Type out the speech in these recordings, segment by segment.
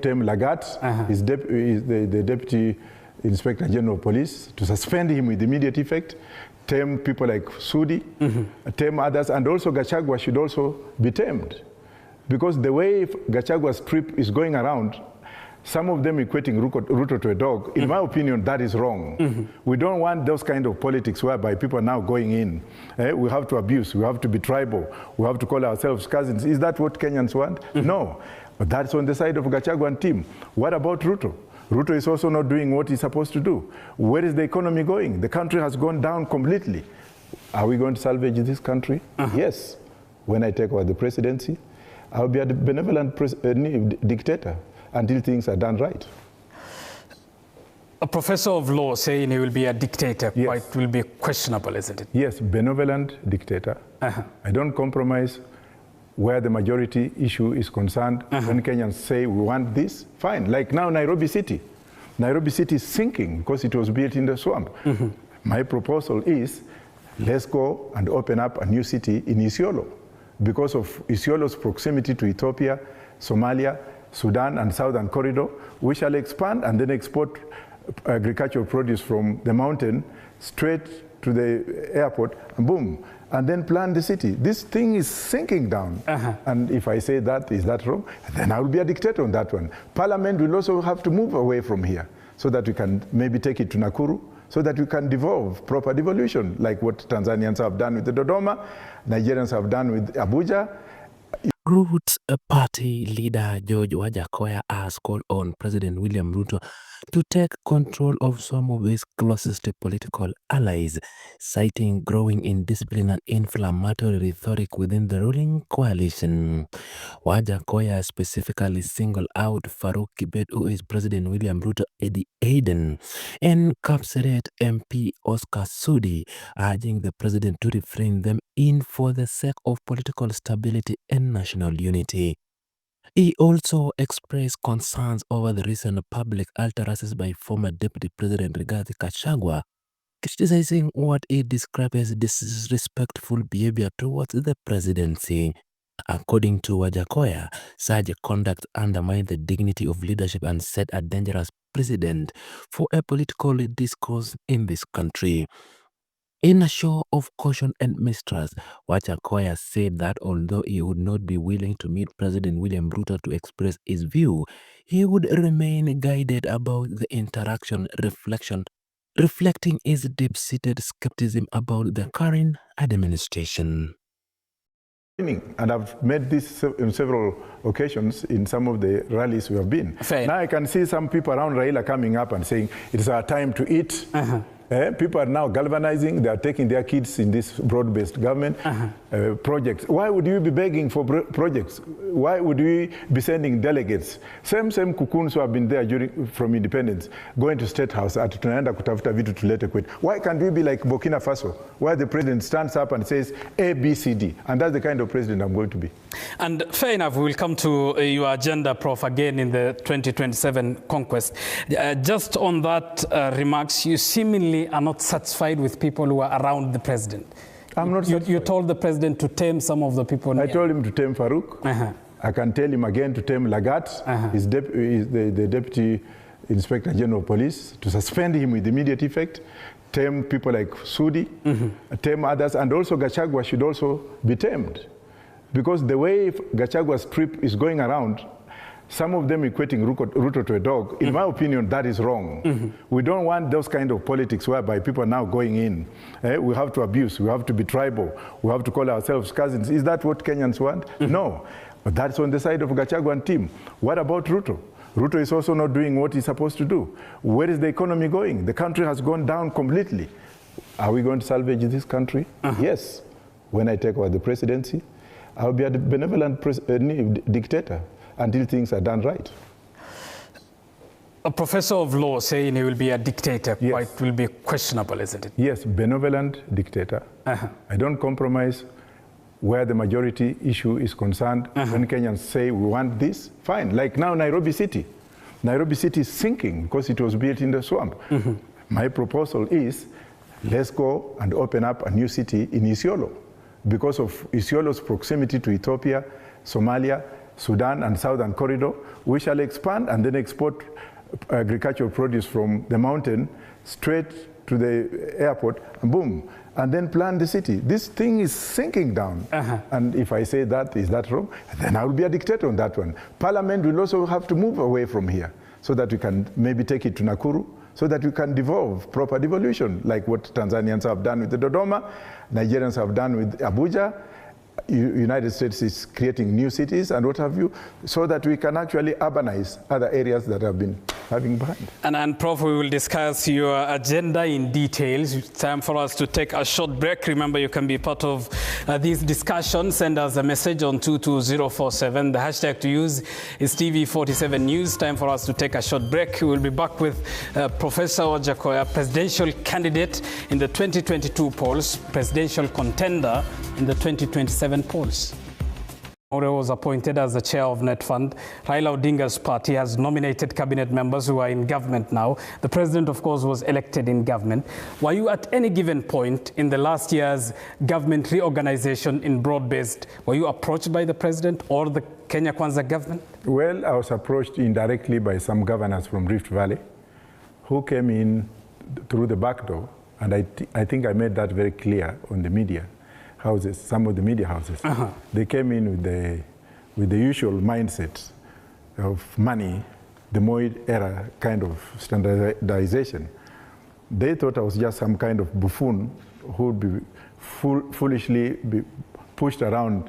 Tem Lagat is the Deputy Inspector General of Police, to suspend him with immediate effect. Tame people like Sudi, tame others, and also Gachagua should also be tamed. Because the way Gachagua's trip is going around, some of them equating Ruto to a dog, in my opinion, that is wrong. We don't want those kind of politics whereby people are now going in. We have to abuse, we have to be tribal, we have to call ourselves cousins. Is that what Kenyans want? No. But that's on the side of Gachagua and team. What about Ruto? Ruto is also not doing what he's supposed to do. Where is the economy going? The country has gone down completely. Are we going to salvage this country? Yes. When I take over the presidency, I'll be a benevolent dictator until things are done right. A professor of law saying he will be a dictator, yes. Quite will be questionable, isn't it? Yes, benevolent dictator. I don't compromise where the majority issue is concerned. When Kenyans say we want this, fine. Like now Nairobi City. Nairobi City is sinking because it was built in the swamp. My proposal is, let's go and open up a new city in Isiolo. Because of Isiolo's proximity to Ethiopia, Somalia, Sudan and Southern Corridor, we shall expand and then export agricultural produce from the mountain straight to the airport, and boom, and then plan the city. This thing is sinking down. And if I say that, is that wrong? Then I will be a dictator on that one. Parliament will also have to move away from here so that we can maybe take it to Nakuru, so that we can devolve proper devolution, like what Tanzanians have done with the Dodoma, Nigerians have done with Abuja. Roots Party leader George Wajackoyah has called on President William Ruto to take control of some of his closest political allies, citing growing indiscipline and inflammatory rhetoric within the ruling coalition. Wajackoyah specifically singled out Farouk Kibet, who is President William Ruto Aiden, and Kapseret MP Oscar Sudi, urging the president to refrain them in for the sake of political stability and national unity. He also expressed concerns over the recent public utterances by former Deputy President Rigathi Gachagua, criticizing what he described as disrespectful behavior towards the presidency. According to Wajackoyah, such conduct undermined the dignity of leadership and set a dangerous precedent for a political discourse in this country. In a show of caution and mistrust, Wajackoyah said that although he would not be willing to meet President William Ruto to express his view, he would remain guided about the interaction, reflecting his deep-seated skepticism about the current administration. And I've made this on several occasions in some of the rallies we have been. Fair. Now I can see some people around Raila coming up and saying, it's our time to eat. People are now galvanizing, they are taking their kids in this broad-based government projects. Why would you be begging for projects? Why would we be sending delegates? Same kukuns who have been there from independence, going to Statehouse, tunaenda kutafuta vitu tulete kwetu. Why can't we be like Burkina Faso, where the president stands up and says A, B, C, D? And that's the kind of president I'm going to be. And fair enough, we will come to your agenda, Prof, again in the 2027 conquest. Just on that remarks, you seemingly are not satisfied with people who are around the president. I'm not satisfied. You told the president to tame some of the people. I told him to tame Farouk. I can tell him again to tame Lagat. He's the Deputy Inspector General of Police, to suspend him with immediate effect. Tame people like Sudi, tame others, and also Gachagua should also be tamed. Because the way Gachagua's trip is going around, some of them equating Ruto to a dog, in my opinion, that is wrong. We don't want those kind of politics whereby people are now going in. We have to abuse, we have to be tribal, we have to call ourselves cousins. Is that what Kenyans want? No. But that's on the side of Gachagua and team. What about Ruto? Ruto is also not doing what he's supposed to do. Where is the economy going? The country has gone down completely. Are we going to salvage this country? Yes. When I take over the presidency, I'll be a benevolent dictator until things are done right. A professor of law saying he will be a dictator, yes. Quite will be questionable, isn't it? Yes, benevolent dictator. I don't compromise where the majority issue is concerned. When Kenyans say we want this, fine. Like now Nairobi City. Nairobi City is sinking because it was built in the swamp. My proposal is, let's go and open up a new city in Isiolo. Because of Isiolo's proximity to Ethiopia, Somalia, Sudan and Southern Corridor. We shall expand and then export agricultural produce from the mountain straight to the airport, and boom, and then plan the city. This thing is sinking down. And if I say that, is that wrong? Then I will be a dictator on that one. Parliament will also have to move away from here so that we can maybe take it to Nakuru, so that we can devolve proper devolution, like what Tanzanians have done with the Dodoma, Nigerians have done with Abuja. United States is creating new cities and what have you, so that we can actually urbanize other areas that have been having behind. And Prof, we will discuss your agenda in details. It's time for us to take a short break. Remember, you can be part of these discussions. Send us a message on 22047. The hashtag to use is TV47 News. Time for us to take a short break. We will be back with Professor Wajackoyah, presidential candidate in the 2022 polls, presidential contender in the 2027 polls. Ore was appointed as the chair of Net Fund. Raila Odinga's party has nominated cabinet members who are in government now. The president, of course, was elected in government. Were you at any given point in the last year's government reorganization in broad-based, were you approached by the president or the Kenya Kwanza government? Well, I was approached indirectly by some governors from Rift Valley who came in through the back door, and I think I made that very clear on the media houses, some of the media houses. They came in with the usual mindset of money, the Moi era kind of standardization. They thought I was just some kind of buffoon who would be foolishly be pushed around.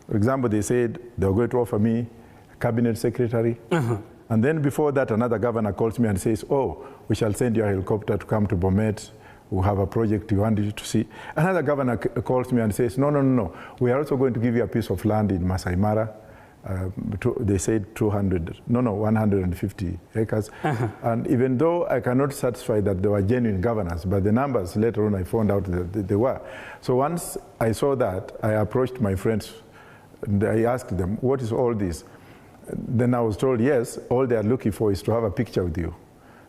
For example, they said they were going to offer me a cabinet secretary. And then before that, another governor calls me and says, oh, we shall send you a helicopter to come to Bomet. We have a project you want you to see. Another governor calls me and says, no. We are also going to give you a piece of land in Masai Mara. They said 150 acres. And even though I cannot satisfy that they were genuine governors, but the numbers later on I found out that they were. So once I saw that, I approached my friends and I asked them, what is all this? Then I was told, yes, all they are looking for is to have a picture with you.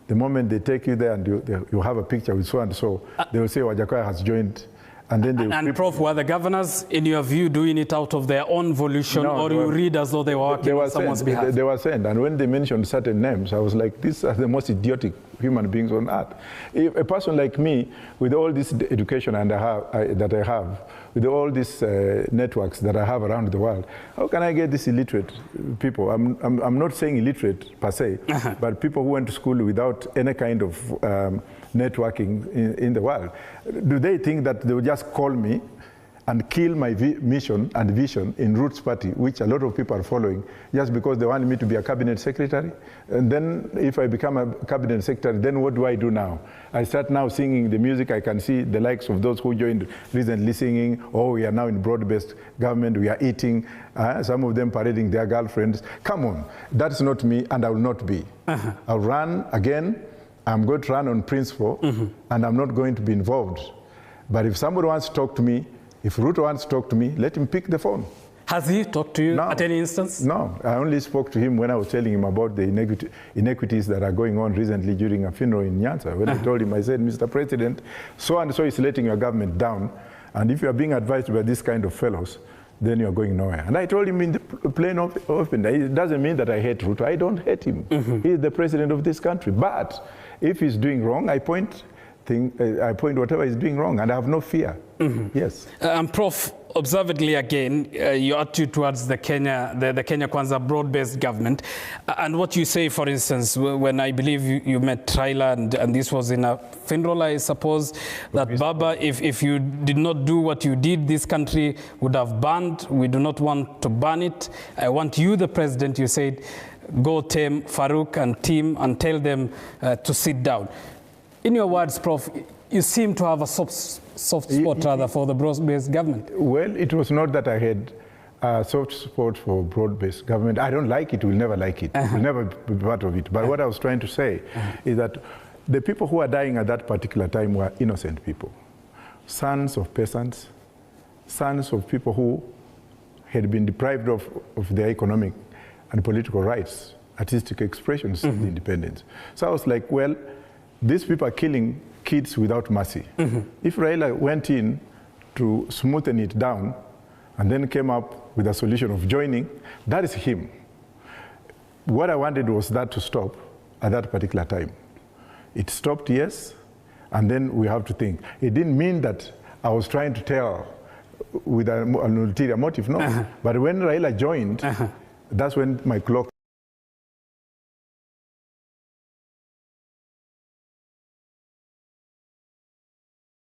The moment they take you there and you have a picture with so and so, they will say Wajackoyah has joined. And then and Prof, were the governors, in your view, doing it out of their own volition, or you read as though they were working on someone's behalf? They were sent, and when they mentioned certain names, I was like, these are the most idiotic human beings on earth. If a person like me, with all this education that I have, with all these networks that I have around the world, how can I get these illiterate people? I'm not saying illiterate per se, but people who went to school without any kind of networking in the world. Do they think that they will just call me and kill my mission and vision in Roots Party, which a lot of people are following, just because they want me to be a cabinet secretary? And then if I become a cabinet secretary, then what do I do now? I start now singing the music. I can see the likes of those who joined recently singing, oh, we are now in broad-based government, we are eating, some of them parading their girlfriends. Come on, that's not me, and I will not be. I'll run again. I'm going to run on principle, and I'm not going to be involved. But if somebody wants to talk to me, if Ruto wants to talk to me, let him pick the phone. Has he talked to you at any instance? No, I only spoke to him when I was telling him about the inequities that are going on recently during a funeral in Nyanza. When I told him, I said, Mr. President, so-and-so is letting your government down, and if you are being advised by this kind of fellows, then you're going nowhere. And I told him in the plain open, it doesn't mean that I hate Ruto. I don't hate him. He is the president of this country. But if he's doing wrong, I point whatever he's doing wrong, and I have no fear. Yes. Prof, observedly again, your attitude towards the Kenya Kwanza broad-based government, and what you say, for instance, when I believe you met Raila, and this was in a funeral, I suppose, that Baba, if you did not do what you did, this country would have burned. We do not want to burn it. I want you, the president, you said, go tame Farouk and team and tell them to sit down. In your words, Prof, you seem to have a soft spot rather for the broad-based government. Well, it was not that I had a soft spot for broad-based government. I don't like it, we'll never like it. We'll never be part of it. But what I was trying to say is that the people who were dying at that particular time were innocent people. Sons of peasants, sons of people who had been deprived of their economic and political rights, artistic expressions of the independence. So I was like, well, these people are killing kids without mercy. If Raila went in to smoothen it down and then came up with a solution of joining, that is him. What I wanted was that to stop at that particular time. It stopped, yes, and then we have to think. It didn't mean that I was trying to tell with an ulterior motive, no. But when Raila joined, that's when my clock